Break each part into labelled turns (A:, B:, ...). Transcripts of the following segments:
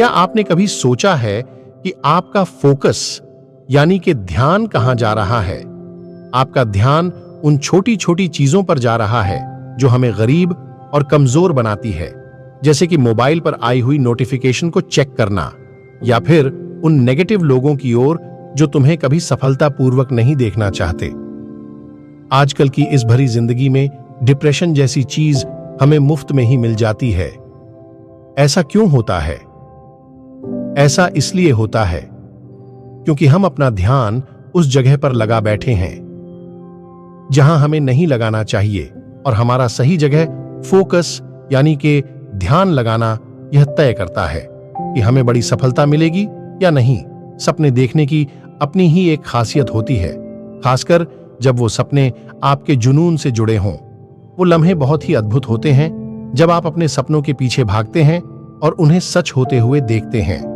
A: क्या आपने कभी सोचा है कि आपका फोकस यानी कि ध्यान कहां जा रहा है? आपका ध्यान उन छोटी छोटी चीजों पर जा रहा है जो हमें गरीब और कमजोर बनाती है, जैसे कि मोबाइल पर आई हुई नोटिफिकेशन को चेक करना, या फिर उन नेगेटिव लोगों की ओर जो तुम्हें कभी सफलतापूर्वक नहीं देखना चाहते। आजकल की इस भरी जिंदगी में डिप्रेशन जैसी चीज हमें मुफ्त में ही मिल जाती है। ऐसा क्यों होता है? ऐसा इसलिए होता है क्योंकि हम अपना ध्यान उस जगह पर लगा बैठे हैं जहां हमें नहीं लगाना चाहिए, और हमारा सही जगह फोकस यानी कि ध्यान लगाना यह तय करता है कि हमें बड़ी सफलता मिलेगी या नहीं। सपने देखने की अपनी ही एक खासियत होती है, खासकर जब वो सपने आपके जुनून से जुड़े हों। वो लम्हे बहुत ही अद्भुत होते हैं जब आप अपने सपनों के पीछे भागते हैं और उन्हें सच होते हुए देखते हैं।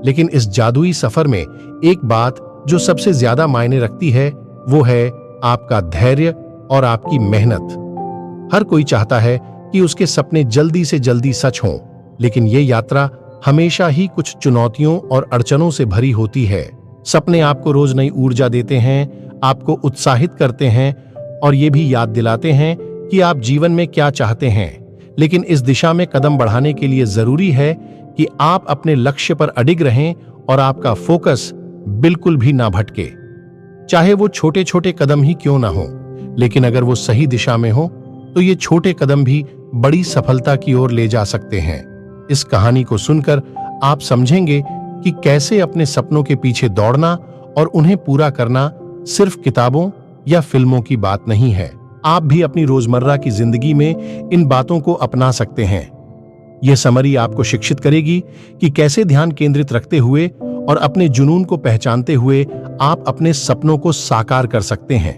A: लेकिन इस जादुई सफर में एक बात जो सबसे ज्यादा मायने रखती है वो है आपका धैर्य और आपकी मेहनत। हर कोई चाहता है कि उसके सपने जल्दी से जल्दी सच हों, लेकिन ये यात्रा हमेशा ही कुछ चुनौतियों और अड़चनों से भरी होती है। सपने आपको रोज नई ऊर्जा देते हैं, आपको उत्साहित करते हैं और ये भी याद दिलाते हैं कि आप जीवन में क्या चाहते हैं। लेकिन इस दिशा में कदम बढ़ाने के लिए जरूरी है कि आप अपने लक्ष्य पर अडिग रहें और आपका फोकस बिल्कुल भी ना भटके। चाहे वो छोटे छोटे कदम ही क्यों ना हो, लेकिन अगर वो सही दिशा में हो तो ये छोटे कदम भी बड़ी सफलता की ओर ले जा सकते हैं। इस कहानी को सुनकर आप समझेंगे कि कैसे अपने सपनों के पीछे दौड़ना और उन्हें पूरा करना सिर्फ किताबों या फिल्मों की बात नहीं है। आप भी अपनी रोजमर्रा की जिंदगी में इन बातों को अपना सकते हैं। यह समरी आपको शिक्षित करेगी कि कैसे ध्यान केंद्रित रखते हुए और अपने जुनून को पहचानते हुए आप अपने सपनों को साकार कर सकते हैं।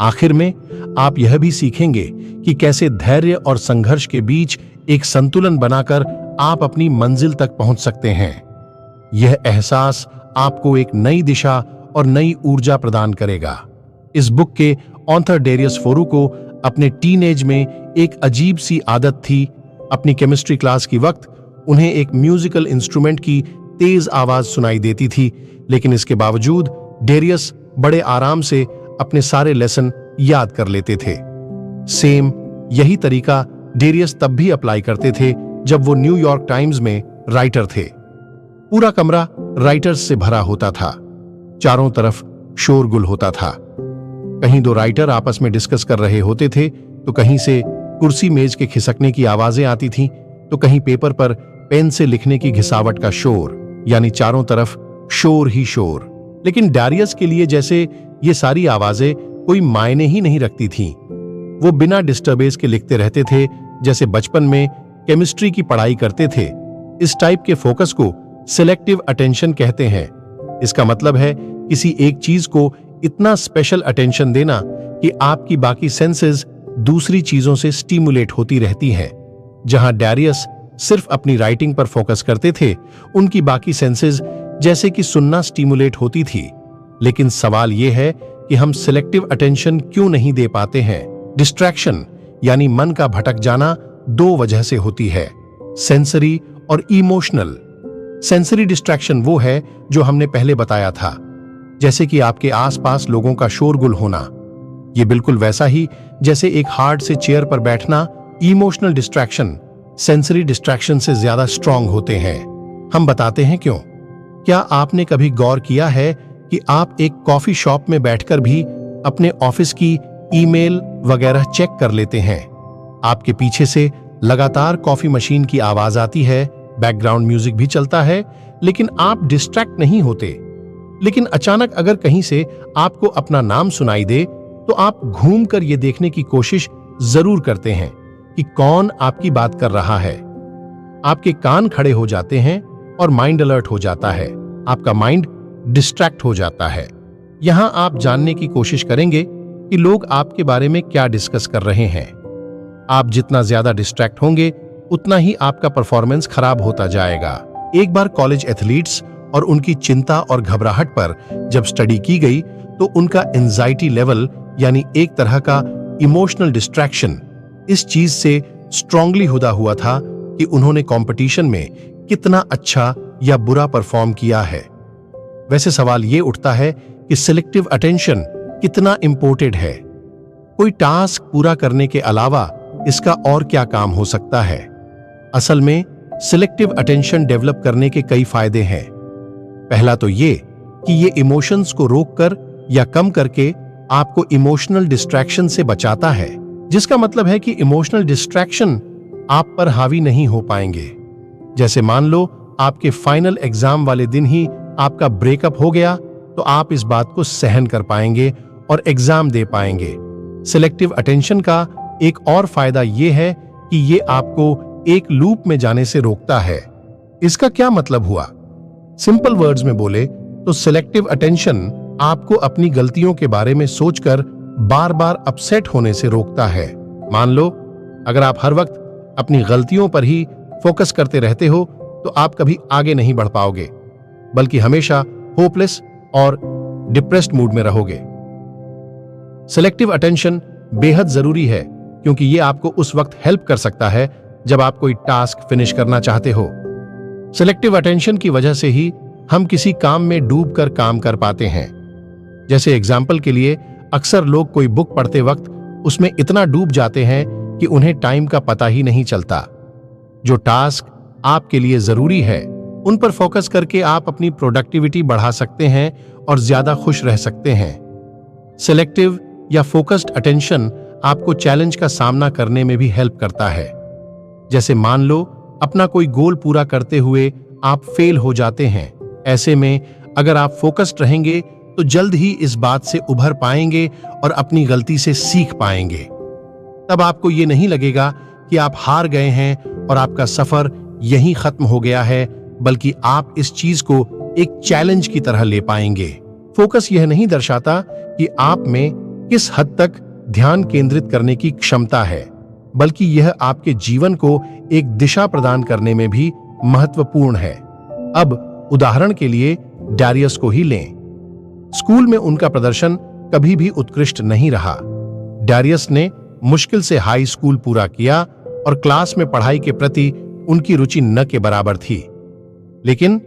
A: आखिर में आप यह भी सीखेंगे कि कैसे धैर्य और संघर्ष के बीच एक संतुलन बनाकर आप अपनी मंजिल तक पहुंच सकते हैं। यह एहसास आपको एक नई दिशा और नई ऊर्जा प्रदान करेगा। इस बुक के ऑथर डेरियस फोरू को अपने टीनेज में एक अजीब सी आदत थी। अपनी केमिस्ट्री क्लास की वक्त उन्हें एक म्यूजिकल इंस्ट्रूमेंट की तेज आवाज सुनाई देती थी, लेकिन इसके बावजूद डेरियस बड़े आराम से अपने सारे लेसन याद कर लेते थे। सेम यही तरीका डेरियस तब भी अप्लाई करते थे जब वो न्यूयॉर्क टाइम्स में राइटर थे। पूरा कमरा राइटर्स से भरा होता था, चारों तरफ शोरगुल होता था। कहीं दो राइटर आपस में डिस्कस कर रहे होते थे, तो कहीं से कुर्सी मेज के खिसकने की आवाजें आती थीं, तो कहीं पेपर पर पेन से लिखने की घिसावट का शोर, यानी चारों तरफ शोर ही शोर। लेकिन डेरियस के लिए जैसे ये सारी आवाजें कोई मायने ही नहीं रखती थीं। वो बिना डिस्टर्बेंस के लिखते रहते थे, जैसे बचपन में केमिस्ट्री की पढ़ाई करते थे। इस टाइप के फोकस को सिलेक्टिव अटेंशन कहते हैं। इसका मतलब है किसी एक चीज को इतना स्पेशल अटेंशन देना कि आपकी बाकी सेंसेस दूसरी चीजों से स्टिमुलेट होती रहती हैं। जहां डेरियस सिर्फ अपनी राइटिंग पर फोकस करते थे, उनकी बाकी सेंसेस जैसे कि सुनना स्टिमुलेट होती थी। लेकिन सवाल यह है कि हम सिलेक्टिव अटेंशन क्यों नहीं दे पाते हैं? डिस्ट्रैक्शन यानी मन का भटक जाना दो वजह से होती है, सेंसरी और इमोशनल। सेंसरी डिस्ट्रैक्शन वो है जो हमने पहले बताया था, जैसे कि आपके आसपास लोगों का शोरगुल होना। ये बिल्कुल वैसा ही जैसे एक हार्ड से चेयर पर बैठना। इमोशनल डिस्ट्रैक्शन सेंसरी डिस्ट्रैक्शन से ज्यादा स्ट्रांग होते हैं। हम बताते हैं क्यों। क्या आपने कभी गौर किया है कि आप एक कॉफी शॉप में बैठकर भी अपने ऑफिस की ईमेल वगैरह चेक कर लेते हैं? आपके पीछे से लगातार कॉफी मशीन की आवाज आती है, बैकग्राउंड म्यूजिक भी चलता है, लेकिन आप डिस्ट्रैक्ट नहीं होते। लेकिन अचानक अगर कहीं से आपको अपना नाम सुनाई दे, तो आप घूमकर यह देखने की कोशिश जरूर करते हैं कि कौन आपकी बात कर रहा है। आपके कान खड़े हो जाते हैं और माइंड अलर्ट हो जाता है, आपका माइंड डिस्ट्रैक्ट हो जाता है। यहां आप जानने की कोशिश करेंगे कि लोग आपके बारे में क्या डिस्कस कर रहे हैं। आप जितना ज्यादा डिस्ट्रैक्ट होंगे, उतना ही आपका परफॉर्मेंस खराब होता जाएगा। एक बार कॉलेज एथलीट्स और उनकी चिंता और घबराहट पर जब स्टडी की गई, तो उनका एंजाइटी लेवल यानी एक तरह का इमोशनल डिस्ट्रैक्शन इस चीज से स्ट्रांगली जुड़ा हुआ था कि उन्होंने कंपटीशन में कितना अच्छा या बुरा परफॉर्म किया है। वैसे सवाल ये उठता है कि सिलेक्टिव अटेंशन कितना इंपॉर्टेंट है। कोई टास्क पूरा करने के अलावा इसका और क्या काम हो सकता है? असल में सिलेक्टिव अटेंशन डेवलप करने के कई फायदे हैं। पहला तो ये कि ये इमोशंस को रोककर या कम करके आपको इमोशनल डिस्ट्रैक्शन से बचाता है, जिसका मतलब है कि इमोशनल डिस्ट्रैक्शन आप पर हावी नहीं हो पाएंगे। जैसे मान लो आपके फाइनल एग्जाम वाले दिन ही आपका ब्रेकअप हो गया, तो आप इस बात को सहन कर पाएंगे और एग्जाम दे पाएंगे। सिलेक्टिव अटेंशन का एक और फायदा यह है कि ये आपको एक लूप में जाने से रोकता है। इसका क्या मतलब हुआ? सिंपल वर्ड्स में बोले तो सिलेक्टिव अटेंशन आपको अपनी गलतियों के बारे में सोचकर बार बार अपसेट होने से रोकता है। मान लो अगर आप हर वक्त अपनी गलतियों पर ही फोकस करते रहते हो तो आप कभी आगे नहीं बढ़ पाओगे, बल्कि हमेशा होपलेस और डिप्रेस्ड मूड में रहोगे। सिलेक्टिव अटेंशन बेहद जरूरी है क्योंकि ये आपको उस वक्त हेल्प कर सकता है जब आप कोई टास्क फिनिश करना चाहते हो। सिलेक्टिव अटेंशन की वजह से ही हम किसी काम में डूबकर काम कर पाते हैं। जैसे एग्जाम्पल के लिए अक्सर लोग कोई बुक पढ़ते वक्त उसमें इतना डूब जाते हैं कि उन्हें टाइम का पता ही नहीं चलता। जो टास्क आपके लिए जरूरी है उन पर फोकस करके आप अपनी प्रोडक्टिविटी बढ़ा सकते हैं और ज्यादा खुश रह सकते हैं। सिलेक्टिव या फोकस्ड अटेंशन आपको चैलेंज का सामना करने में भी हेल्प करता है। जैसे मान लो अपना कोई गोल पूरा करते हुए आप फेल हो जाते हैं। ऐसे में अगर आप फोकस्ड रहेंगे तो जल्द ही इस बात से उभर पाएंगे और अपनी गलती से सीख पाएंगे। तब आपको ये नहीं लगेगा कि आप हार गए हैं और आपका सफर यहीं खत्म हो गया है, बल्कि आप इस चीज को एक चैलेंज की तरह ले पाएंगे। फोकस यह नहीं दर्शाता कि आप में किस हद तक ध्यान केंद्रित करने की क्षमता है, बल्कि यह आपके जीवन को एक दिशा प्रदान करने में भी महत्वपूर्ण है। अब उदाहरण के लिए डैरियस को ही लें। स्कूल में उनका प्रदर्शन कभी भी उत्कृष्ट नहीं रहा। डैरियस ने मुश्किल से हाई स्कूल पूरा किया और क्लास में पढ़ाई के प्रति उनकी रुचि न के बराबर थी। लेकिन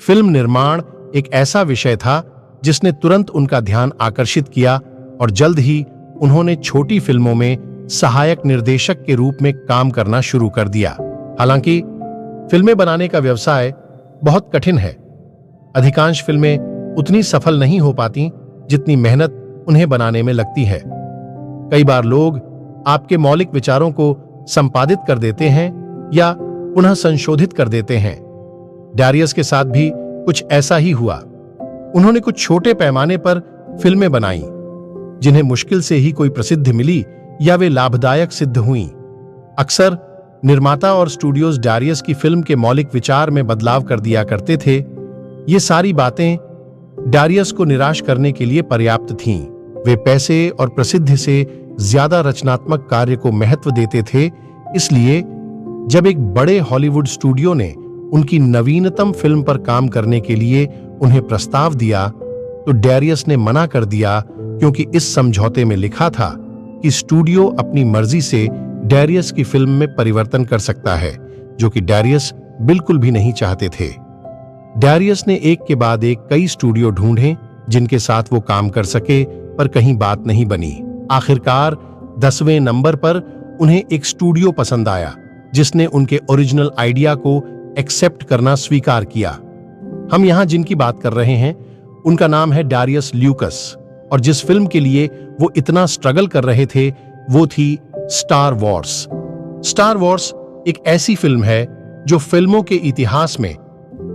A: फिल्म निर्माण एक ऐसा विषय था जिसने तुरंत उनका ध्यान आकर्षित किया और जल्द ही उन्होंने छोटी फिल्मों में सहायक निर्देशक के रूप में काम करना शुरू कर दिया। हालांकि फिल्में बनाने का व्यवसाय बहुत कठिन है। अधिकांश फिल्में उतनी सफल नहीं हो पाती जितनी मेहनत उन्हें बनाने में लगती है। कई बार लोग आपके मौलिक विचारों को संपादित कर देते हैं या पुनः संशोधित कर देते हैं। डैरियस के साथ भी कुछ ऐसा ही हुआ। उन्होंने कुछ छोटे पैमाने पर फिल्में बनाई जिन्हें मुश्किल से ही कोई प्रसिद्धि मिली या वे लाभदायक सिद्ध हुईं। अक्सर निर्माता और स्टूडियोज डैरियस की फिल्म के मौलिक विचार में बदलाव कर दिया करते थे। ये सारी बातें डैरियस को निराश करने के लिए पर्याप्त थीं। वे पैसे और प्रसिद्धि से ज्यादा रचनात्मक कार्य को महत्व देते थे। इसलिए जब एक बड़े हॉलीवुड स्टूडियो ने उनकी नवीनतम फिल्म पर काम करने के लिए उन्हें प्रस्ताव दिया तो डैरियस ने मना कर दिया, क्योंकि इस समझौते में लिखा था कि स्टूडियो अपनी मर्जी से डैरियस की फिल्म में परिवर्तन कर सकता है, जो कि डैरियस बिल्कुल भी नहीं चाहते थे। डैरियस ने एक के बाद एक कई स्टूडियो ढूंढे जिनके साथ वो काम कर सके, पर कहीं बात नहीं बनी। आखिरकार 10वें नंबर पर उन्हें एक स्टूडियो पसंद आया जिसने उनके ओरिजिनल आइडिया को एक्सेप्ट करना स्वीकार किया। हम यहां जिनकी बात कर रहे हैं उनका नाम है डैरियस ल्यूकस, और जिस फिल्म के लिए वो इतना स्ट्रगल कर रहे थे वो थी स्टार वॉर्स। स्टार वॉर्स एक ऐसी फिल्म है जो फिल्मों के इतिहास में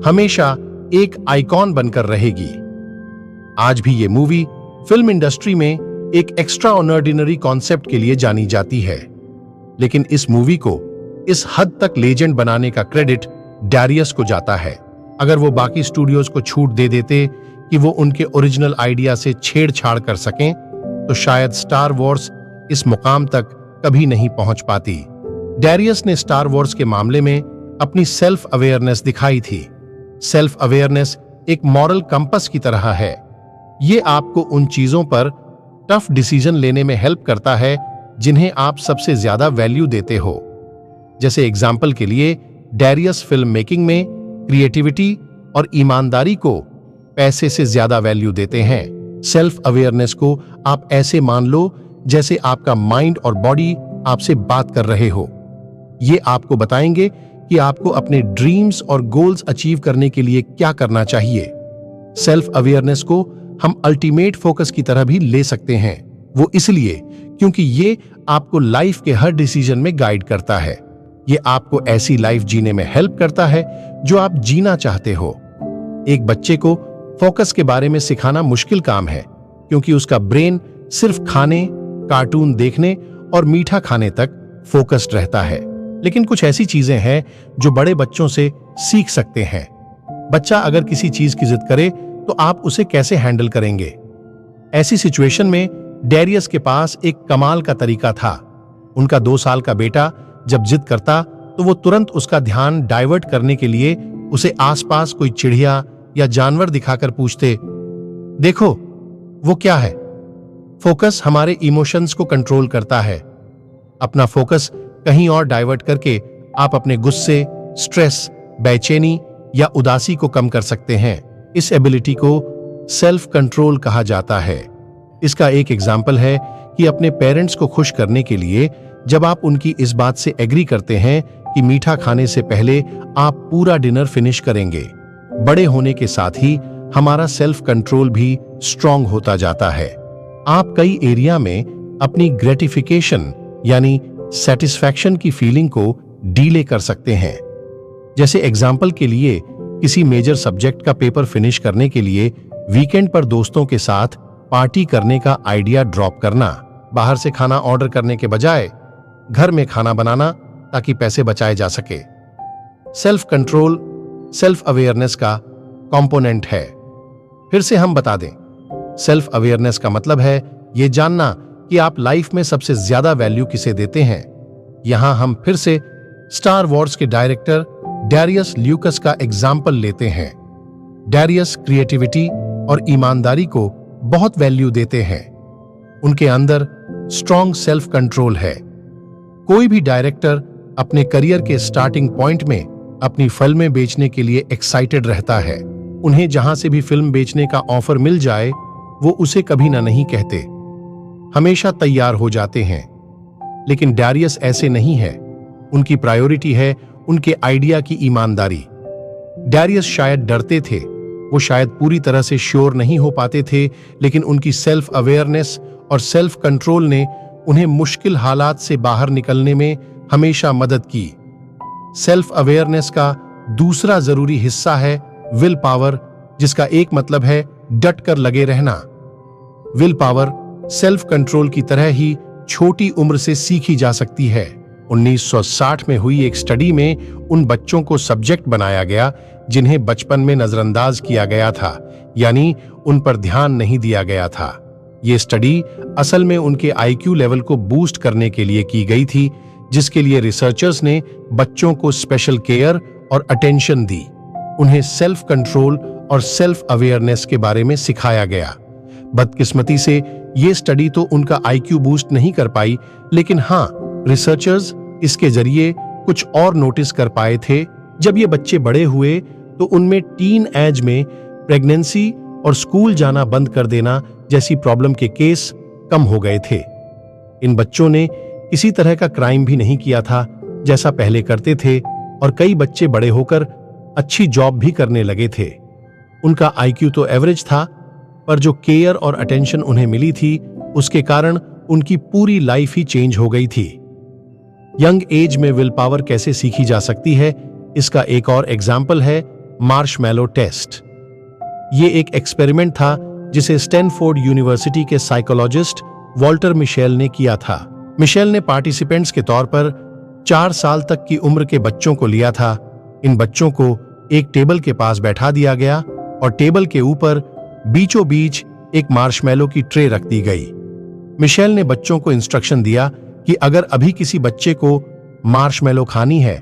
A: हमेशा एक आइकॉन बनकर रहेगी। आज भी ये मूवी फिल्म इंडस्ट्री में एक एक्स्ट्रा ऑर्डिनरी कॉन्सेप्ट के लिए जानी जाती है, लेकिन इस मूवी को इस हद तक लेजेंड बनाने का क्रेडिट डैरियस को जाता है। अगर वो बाकी स्टूडियोज को छूट दे देते कि वो उनके ओरिजिनल आइडिया से छेड़छाड़ कर सकें, तो शायद स्टार वॉर्स इस मुकाम तक कभी नहीं पहुंच पाती। डैरियस ने स्टार वॉर्स के मामले में अपनी सेल्फ अवेयरनेस दिखाई थी। सेल्फ अवेयरनेस एक मॉरल कंपस की तरह है। ये आपको उन चीजों पर टफ डिसीजन लेने में हेल्प करता है जिन्हें आप सबसे ज्यादा वैल्यू देते हो। जैसे एग्जाम्पल के लिए डैरियस फिल्म मेकिंग में क्रिएटिविटी और ईमानदारी को पैसे से ज्यादा वैल्यू देते हैं। सेल्फ अवेयरनेस को आप ऐसे मान लो जैसे आपका माइंड और बॉडी आपसे बात कर रहे हो। ये आपको बताएंगे कि आपको अपने ड्रीम्स और गोल्स अचीव करने के लिए क्या करना चाहिए। सेल्फ अवेयरनेस को हम अल्टीमेट फोकस की तरह भी ले सकते हैं। वो इसलिए क्योंकि ये आपको लाइफ के हर डिसीजन में गाइड करता है। ये आपको ऐसी लाइफ जीने में हेल्प करता है जो आप जीना चाहते हो। एक बच्चे को फोकस के बारे में सिखाना मुश्किल काम है क्योंकि उसका ब्रेन सिर्फ खाने, कार्टून देखने और मीठा खाने तक फोकस्ड रहता है। लेकिन कुछ ऐसी चीजें हैं जो बड़े बच्चों से सीख सकते हैं। बच्चा अगर किसी चीज की जिद करे तो आप उसे कैसे हैंडल करेंगे? ऐसी सिचुएशन में डैरियस के पास एक कमाल का तरीका था। उनका 2 साल का बेटा जब जिद करता तो वो तुरंत उसका ध्यान डाइवर्ट करने के लिए उसे आसपास कोई चिड़िया या जानवर दिखाकर पूछते, देखो वो क्या है? फोकस हमारे इमोशंस को कंट्रोल करता है। अपना फोकस कहीं और डाइवर्ट करके आप अपने गुस्से, स्ट्रेस, बेचैनी या उदासी को कम कर सकते हैं। इस एबिलिटी को सेल्फ कंट्रोल कहा जाता है। इसका एक एग्जाम्पल है कि अपने पेरेंट्स को खुश करने के लिए जब आप उनकी इस बात से एग्री करते हैं कि मीठा खाने से पहले आप पूरा डिनर फिनिश करेंगे। बड़े होने के साथ ही हमारा सेल्फ कंट्रोल भी स्ट्रांग होता जाता है। आप कई एरिया में अपनी ग्रेटिफिकेशन यानी सेटिस्फैक्शन की फीलिंग को डीले कर सकते हैं। जैसे एग्जाम्पल के लिए किसी मेजर सब्जेक्ट का पेपर फिनिश करने के लिए वीकेंड पर दोस्तों के साथ पार्टी करने का आइडिया ड्रॉप करना, बाहर से खाना ऑर्डर करने के बजाय घर में खाना बनाना ताकि पैसे बचाए जा सके। सेल्फ कंट्रोल सेल्फ अवेयरनेस का कंपोनेंट है। फिर से हम बता दें, सेल्फ अवेयरनेस का मतलब है यह जानना कि आप लाइफ में सबसे ज्यादा वैल्यू किसे देते हैं। यहां हम फिर से स्टार वॉर्स के डायरेक्टर डैरियस ल्यूकस का एग्जाम्पल लेते हैं। डैरियस क्रिएटिविटी और ईमानदारी को बहुत वैल्यू देते हैं। उनके अंदर स्ट्रॉन्ग सेल्फ कंट्रोल है। कोई भी डायरेक्टर अपने करियर के स्टार्टिंग पॉइंट में अपनी फिल्में बेचने के लिए एक्साइटेड रहता है। उन्हें जहां से भी फिल्म बेचने का ऑफर मिल जाए वो उसे कभी ना नहीं कहते, हमेशा तैयार हो जाते हैं। लेकिन डैरियस ऐसे नहीं है। उनकी प्रायोरिटी है उनके आइडिया की ईमानदारी। डैरियस शायद डरते थे, वो शायद पूरी तरह से श्योर नहीं हो पाते थे, लेकिन उनकी सेल्फ अवेयरनेस और सेल्फ कंट्रोल ने उन्हें मुश्किल हालात से बाहर निकलने में हमेशा मदद की। सेल्फ अवेयरनेस का दूसरा जरूरी हिस्सा है विल पावर, जिसका एक मतलब है डट कर लगे रहना। विल पावर सेल्फ कंट्रोल की तरह ही छोटी उम्र से सीखी जा सकती है। 1960 में हुई एक स्टडी में उन बच्चों को सब्जेक्ट बनाया गया जिन्हें बचपन में नजरअंदाज किया गया था, यानी उन पर ध्यान नहीं दिया गया था। ये स्टडी असल में उनके आईक्यू लेवल को बूस्ट करने के लिए की गई थी, जिसके लिए रिसर्चर्स ने बच्चों को स्पेशल केयर और अटेंशन दी। उन्हें सेल्फ कंट्रोल और सेल्फ अवेयरनेस के बारे में सिखाया गया। बदकिस्मती से ये स्टडी तो उनका आईक्यू बूस्ट नहीं कर पाई, लेकिन हाँ, रिसर्चर्स इसके जरिए कुछ और नोटिस कर पाए थे। जब ये बच्चे बड़े हुए तो उनमें टीन एज में प्रेगनेंसी और स्कूल जाना बंद कर देना जैसी प्रॉब्लम के केस कम हो गए थे। इन बच्चों ने किसी तरह का क्राइम भी नहीं किया था जैसा पहले करते थे, और कई बच्चे बड़े होकर अच्छी जॉब भी करने लगे थे। उनका आईक्यू तो एवरेज था, पर जो केयर और अटेंशन उन्हें मिली थी उसके कारण उनकी पूरी लाइफ ही चेंज हो गई थी। यंग एज में विल पावर कैसे सीखी जा सकती है, इसका एक और एग्जाम्पल है मार्शमैलो टेस्ट। ये एक एक्सपेरिमेंट था जिसे स्टैनफोर्ड यूनिवर्सिटी के साइकोलॉजिस्ट वॉल्टर मिशेल ने किया था। मिशेल ने पार्टिसिपेंट्स के तौर पर 4 साल तक की उम्र के बच्चों को लिया था। इन बच्चों को एक टेबल के पास बैठा दिया गया और टेबल के ऊपर बीचों बीच एक मार्शमैलो की ट्रे रख दी गई। मिशेल ने बच्चों को इंस्ट्रक्शन दिया कि अगर अभी किसी बच्चे को मार्शमैलो खानी है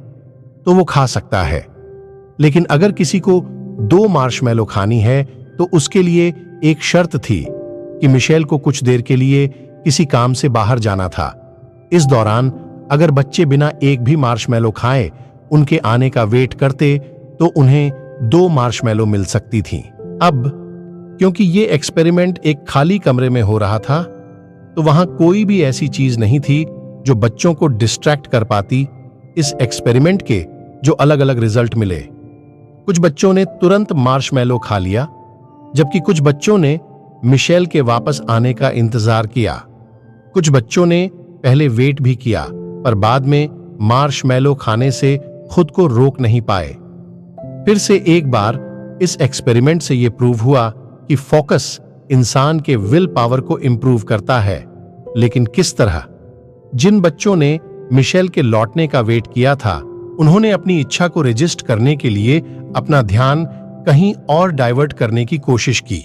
A: तो वो खा सकता है, लेकिन अगर किसी को 2 मार्शमैलो खानी है तो उसके लिए एक शर्त थी कि मिशेल को कुछ देर के लिए किसी काम से बाहर जाना था। इस दौरान अगर बच्चे बिना एक भी मार्शमैलो खाए उनके आने का वेट करते तो उन्हें 2 मार्शमैलो मिल सकती थीं। अब क्योंकि ये एक्सपेरिमेंट एक खाली कमरे में हो रहा था, तो वहां कोई भी ऐसी चीज नहीं थी जो बच्चों को डिस्ट्रैक्ट कर पाती इस एक्सपेरिमेंट के जो अलग अलग रिजल्ट मिले। कुछ बच्चों ने तुरंत मार्शमैलो खा लिया, जबकि कुछ बच्चों ने मिशेल के वापस आने का इंतजार किया। कुछ बच्चों ने पहले वेट भी किया, पर बाद में मार्शमैलो खाने से खुद को रोक नहीं पाए। फिर से एक बार इस एक्सपेरिमेंट से यह प्रूव हुआ कि फोकस इंसान के विल पावर को इंप्रूव करता है, लेकिन किस तरह? जिन बच्चों ने मिशेल के लौटने का वेट किया था, उन्होंने अपनी इच्छा को रजिस्ट करने के लिए अपना ध्यान कहीं और डाइवर्ट करने की कोशिश की।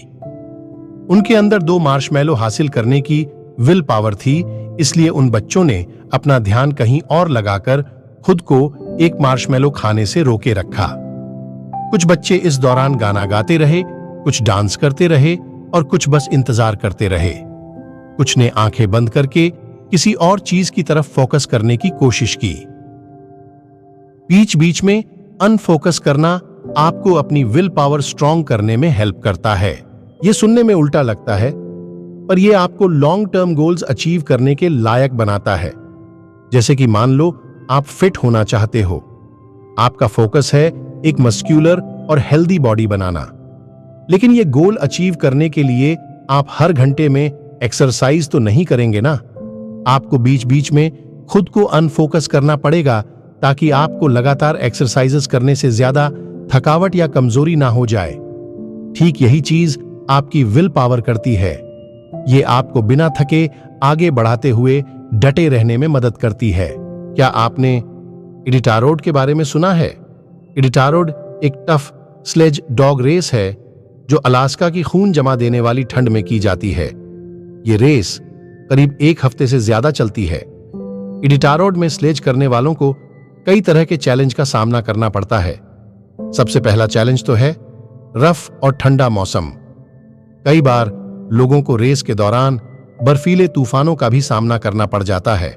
A: उनके अंदर 2 मार्शमैलो हासिल करने की विल पावर थी, इसलिए उन बच्चों ने अपना ध्यान कहीं और लगाकर खुद को 1 मार्शमैलो खाने से रोके रखा। कुछ बच्चे इस दौरान गाना गाते रहे, कुछ डांस करते रहे और कुछ बस इंतजार करते रहे। कुछ ने आंखें बंद करके किसी और चीज की तरफ फोकस करने की कोशिश की। बीच बीच में अनफोकस करना आपको अपनी विल पावर स्ट्रॉन्ग करने में हेल्प करता है। यह सुनने में उल्टा लगता है, पर यह आपको लॉन्ग टर्म गोल्स अचीव करने के लायक बनाता है। जैसे कि मान लो आप फिट होना चाहते हो, आपका फोकस है एक मस्क्यूलर और हेल्दी बॉडी बनाना, लेकिन यह गोल अचीव करने के लिए आप हर घंटे में एक्सरसाइज तो नहीं करेंगे ना। आपको बीच बीच में खुद को अनफोकस करना पड़ेगा ताकि आपको लगातार एक्सरसाइजेस करने से ज्यादा थकावट या कमजोरी ना हो जाए। ठीक यही चीज आपकी विल पावर करती है। ये आपको बिना थके आगे बढ़ाते हुए डटे रहने में मदद करती है। क्या आपने इडिटारोड के बारे में सुना है? इडिटारोड एक टफ स्लेज डॉग रेस है जो अलास्का की खून जमा देने वाली ठंड में की जाती है। ये रेस करीब 1 हफ्ते से ज्यादा चलती है। इडिटारोड में स्लेज करने वालों को कई तरह के चैलेंज का सामना करना पड़ता है। सबसे पहला चैलेंज तो है रफ और ठंडा मौसम। कई बार लोगों को रेस के दौरान बर्फीले तूफानों का भी सामना करना पड़ जाता है,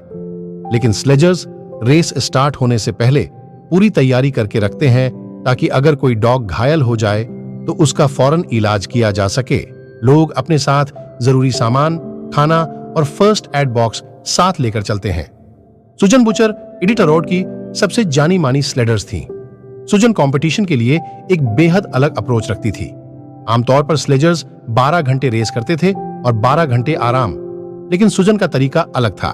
A: लेकिन स्लेजर्स रेस स्टार्ट होने से पहले पूरी तैयारी करके रखते हैं ताकि अगर कोई डॉग घायल हो जाए तो उसका फौरन इलाज किया जा सके। लोग अपने साथ जरूरी सामान, खाना और फर्स्ट एड बॉक्स साथ लेकर चलते हैं। सुजन बुचर इडिटारोड की सबसे जानी मानी स्लेडर्स थीं। सुजन कंपटीशन के लिए एक बेहद अलग अप्रोच रखती थी। आमतौर पर स्लेजर्स 12 घंटे रेस करते थे और 12 घंटे आराम, लेकिन सुजन का तरीका अलग था।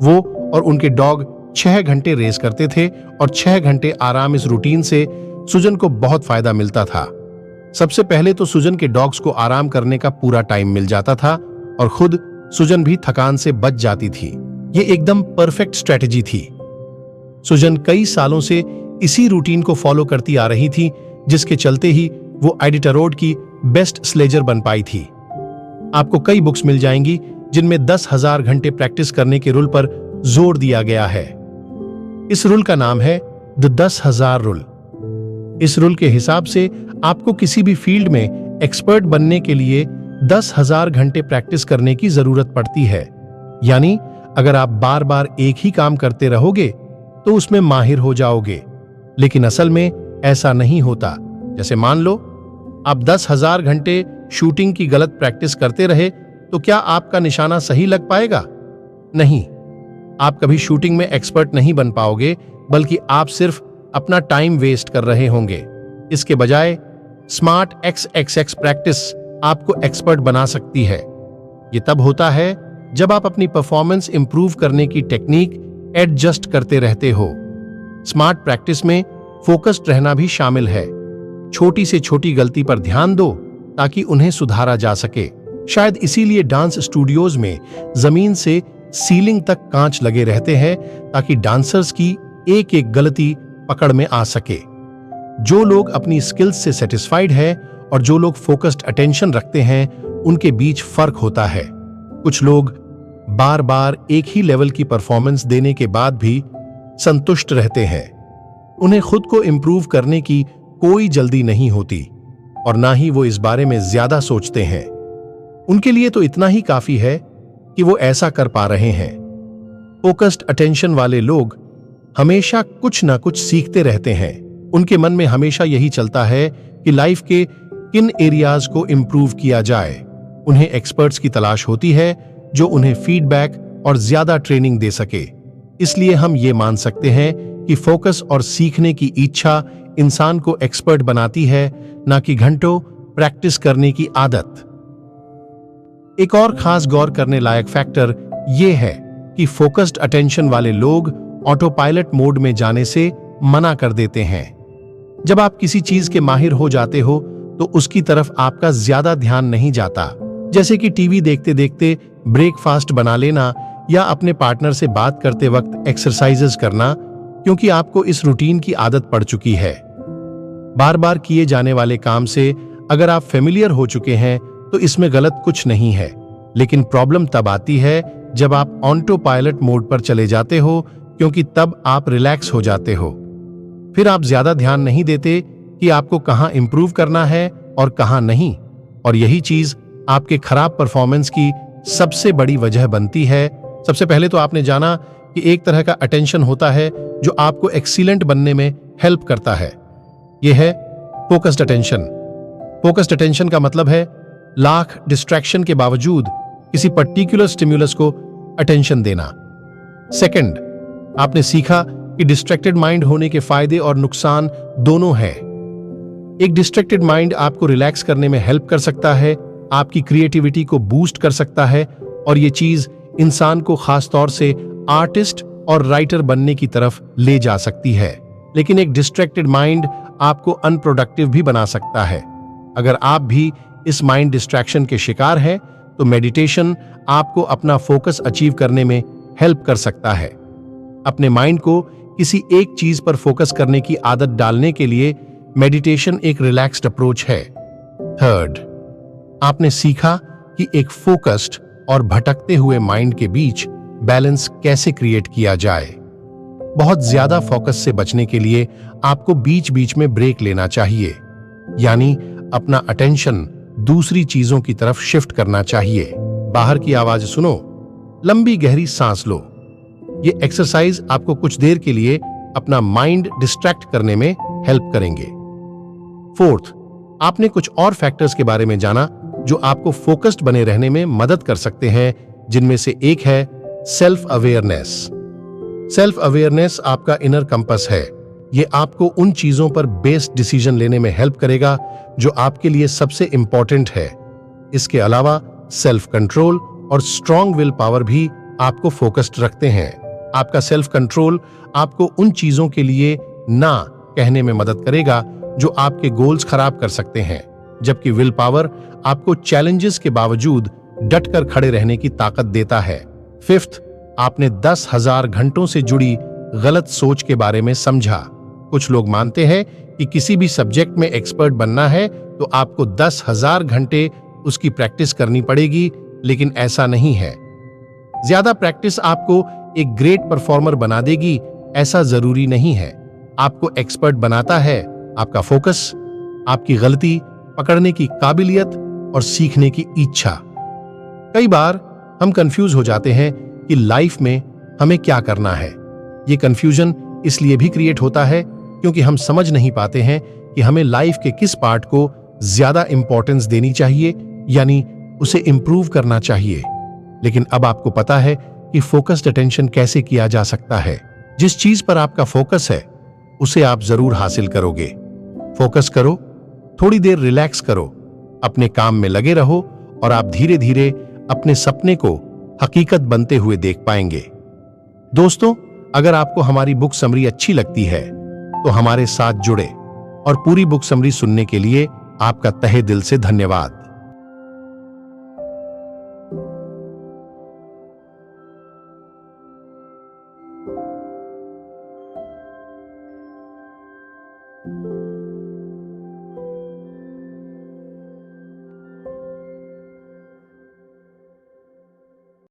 A: वो और उनके डॉग 6 घंटे रेस करते थे और 6 घंटे आराम। इस रूटीन से सुजन को बहुत फायदा मिलता था। सबसे पहले तो सुजन के डॉग्स को आराम करने का पूरा टाइम मिल जाता था और खुद सुजन भी थकान से बच जाती थी। ये एकदम परफेक्ट स्ट्रेटेजी थी। सुजन कई सालों से इसी रूटीन को फॉलो करती आ रही थी, जिसके चलते ही वो इडिटारोड की बेस्ट स्लेजर बन पाई थी। आपको कई बुक्स मिल जाएंगी जिनमें 10,000 घंटे प्रैक्टिस करने के रूल पर जोर दिया गया है। इस रूल का नाम है द 10,000 रूल। इस रूल के हिसाब से आपको किसी भी फील्ड में एक्सपर्ट बनने के लिए 10,000 घंटे प्रैक्टिस करने की जरूरत पड़ती है। यानी अगर आप बार बार एक ही काम करते रहोगे तो उसमें माहिर हो जाओगे, लेकिन असल में ऐसा नहीं होता। जैसे मान लो आप 10,000 घंटे शूटिंग की गलत प्रैक्टिस करते रहे तो क्या आपका निशाना सही लग पाएगा? नहीं, आप कभी शूटिंग में एक्सपर्ट नहीं बन पाओगे, बल्कि आप सिर्फ अपना टाइम वेस्ट कर रहे होंगे। इसके बजाय स्मार्ट XXX प्रैक्टिस आपको एक्सपर्ट बना सकती है। यह तब होता है जब आप अपनी परफॉर्मेंस इंप्रूव करने की टेक्निक एडजस्ट करते रहते हो। स्मार्ट प्रैक्टिस में फोकस्ड रहना भी शामिल है। छोटी से छोटी गलती पर ध्यान दो ताकि उन्हें सुधारा जा सके। शायद इसीलिए डांस स्टूडियोज में जमीन से सीलिंग तक कांच लगे रहते हैं ताकि डांसर्स की एक एक गलती पकड़ में आ सके। जो लोग अपनी स्किल्स से सेटिस्फाइड है और जो लोग फोकस्ड अटेंशन रखते हैं, उनके बीच फर्क होता है। कुछ लोग बार बार एक ही लेवल की परफॉर्मेंस देने के बाद भी संतुष्ट रहते हैं। उन्हें खुद को इंप्रूव करने की कोई जल्दी नहीं होती और ना ही वो इस बारे में ज्यादा सोचते हैं। उनके लिए तो इतना ही काफी है कि वो ऐसा कर पा रहे हैं। फोकस्ड अटेंशन वाले लोग हमेशा कुछ ना कुछ सीखते रहते हैं। उनके मन में हमेशा यही चलता है कि लाइफ के किन एरियाज को इम्प्रूव किया जाए। उन्हें एक्सपर्ट्स की तलाश होती है जो उन्हें फीडबैक और ज्यादा ट्रेनिंग दे सके। इसलिए हम ये मान सकते हैं कि फोकस और सीखने की इच्छा इंसान को एक्सपर्ट बनाती है, ना कि घंटों प्रैक्टिस करने की आदत। एक और खास गौर करने लायक फैक्टर यह है कि फोकस्ड अटेंशन वाले लोग ऑटो पायलट मोड में जाने से मना कर देते हैं। जब आप किसी चीज के माहिर हो जाते हो तो उसकी तरफ आपका ज्यादा ध्यान नहीं जाता, जैसे कि टीवी देखते देखते ब्रेकफास्ट बना लेना या अपने पार्टनर से बात करते वक्त एक्सरसाइजेस करना, क्योंकि आपको इस रूटीन की आदत पड़ चुकी है। बार बार किए जाने वाले काम से अगर आप फेमिलियर हो चुके हैं तो इसमें गलत कुछ नहीं है, लेकिन प्रॉब्लम तब आती है जब आप ऑटो पायलट मोड पर चले जाते हो, क्योंकि तब आप रिलैक्स हो जाते हो। फिर आप ज्यादा ध्यान नहीं देते कि आपको कहां इंप्रूव करना है और कहां नहीं, और यही चीज आपके खराब परफॉर्मेंस की सबसे बड़ी वजह बनती है। सबसे पहले तो आपने जाना कि एक तरह का अटेंशन होता है जो आपको एक्सीलेंट बनने में हेल्प करता है। यह है फोकस्ड अटेंशन। फोकस्ड अटेंशन का मतलब है लाख डिस्ट्रैक्शन के बावजूद किसी पर्टिकुलर स्टिम्युलस को अटेंशन देना। सेकंड, आपने सीखा कि डिस्ट्रैक्टेड माइंड होने के फायदे और नुकसान दोनों हैं। एक डिस्ट्रैक्टेड माइंड आपको रिलैक्स करने में हेल्प कर सकता है, आपकी क्रिएटिविटी को बूस्ट कर सकता है, और ये चीज इंसान को खासतौर से आर्टिस्ट और राइटर बनने की तरफ ले जा सकती है। लेकिन एक डिस्ट्रैक्टेड माइंड आपको अनप्रोडक्टिव भी बना सकता है। अगर आप भी इस माइंड डिस्ट्रैक्शन के शिकार हैं तो मेडिटेशन आपको अपना फोकस अचीव करने में हेल्प कर सकता है। अपने माइंड को किसी एक चीज पर फोकस करने की आदत डालने के लिए मेडिटेशन एक रिलैक्स्ड अप्रोच है। थर्ड, आपने सीखा कि एक फोकस्ड और भटकते हुए माइंड के बीच बैलेंस कैसे क्रिएट किया जाए। बहुत ज्यादा फोकस से बचने के लिए आपको बीच बीच में ब्रेक लेना चाहिए, यानी अपना अटेंशन दूसरी चीजों की तरफ शिफ्ट करना चाहिए। बाहर की आवाज सुनो, लंबी गहरी सांस लो। ये एक्सरसाइज आपको कुछ देर के लिए अपना माइंड डिस्ट्रैक्ट करने में हेल्प करेंगे। फोर्थ, आपने कुछ और फैक्टर्स के बारे में जाना जो आपको फोकस्ड बने रहने में मदद कर सकते हैं, जिनमें से एक है सेल्फ अवेयरनेस। सेल्फ अवेयरनेस आपका इनर कंपस है। ये आपको उन चीजों पर बेस्ड डिसीजन लेने में हेल्प करेगा जो आपके लिए सबसे इंपॉर्टेंट है। इसके अलावा सेल्फ कंट्रोल और स्ट्रॉन्ग विल पावर भी आपको फोकस्ड रखते हैं। आपका सेल्फ कंट्रोल आपको उन चीजों के लिए ना कहने में मदद करेगा जो आपके गोल्स खराब कर सकते हैं, जबकि विल पावर आपको चैलेंजेस के बावजूद डटकर खड़े रहने की ताकत देता है। फिफ्थ, आपने 10,000 घंटों से जुड़ी गलत सोच के बारे में समझा। कुछ लोग मानते हैं कि किसी भी सब्जेक्ट में एक्सपर्ट बनना है तो आपको 10,000 घंटे उसकी प्रैक्टिस करनी पड़ेगी, लेकिन ऐसा नहीं है। ज्यादा प्रैक्टिस आपको एक ग्रेट परफॉर्मर बना देगी, ऐसा जरूरी नहीं है। आपको एक्सपर्ट बनाता है आपका फोकस, आपकी गलती पकड़ने की काबिलियत और सीखने की इच्छा। कई बार हम कंफ्यूज हो जाते हैं कि लाइफ में हमें क्या करना है। ये कंफ्यूजन इसलिए भी क्रिएट होता है क्योंकि हम समझ नहीं पाते हैं कि हमें लाइफ के किस पार्ट को ज्यादा इंपॉर्टेंस देनी चाहिए, यानी उसे इंप्रूव करना चाहिए। लेकिन अब आपको पता है कि फोकस्ड अटेंशन कैसे किया जा सकता है। जिस चीज पर आपका फोकस है उसे आप जरूर हासिल करोगे। फोकस करो, थोड़ी देर रिलैक्स करो, अपने काम में लगे रहो और आप धीरे धीरे अपने सपने को हकीकत बनते हुए देख पाएंगे। दोस्तों, अगर आपको हमारी बुक समरी अच्छी लगती है तो हमारे साथ जुड़े, और पूरी बुक समरी सुनने के लिए आपका तहे दिल से धन्यवाद।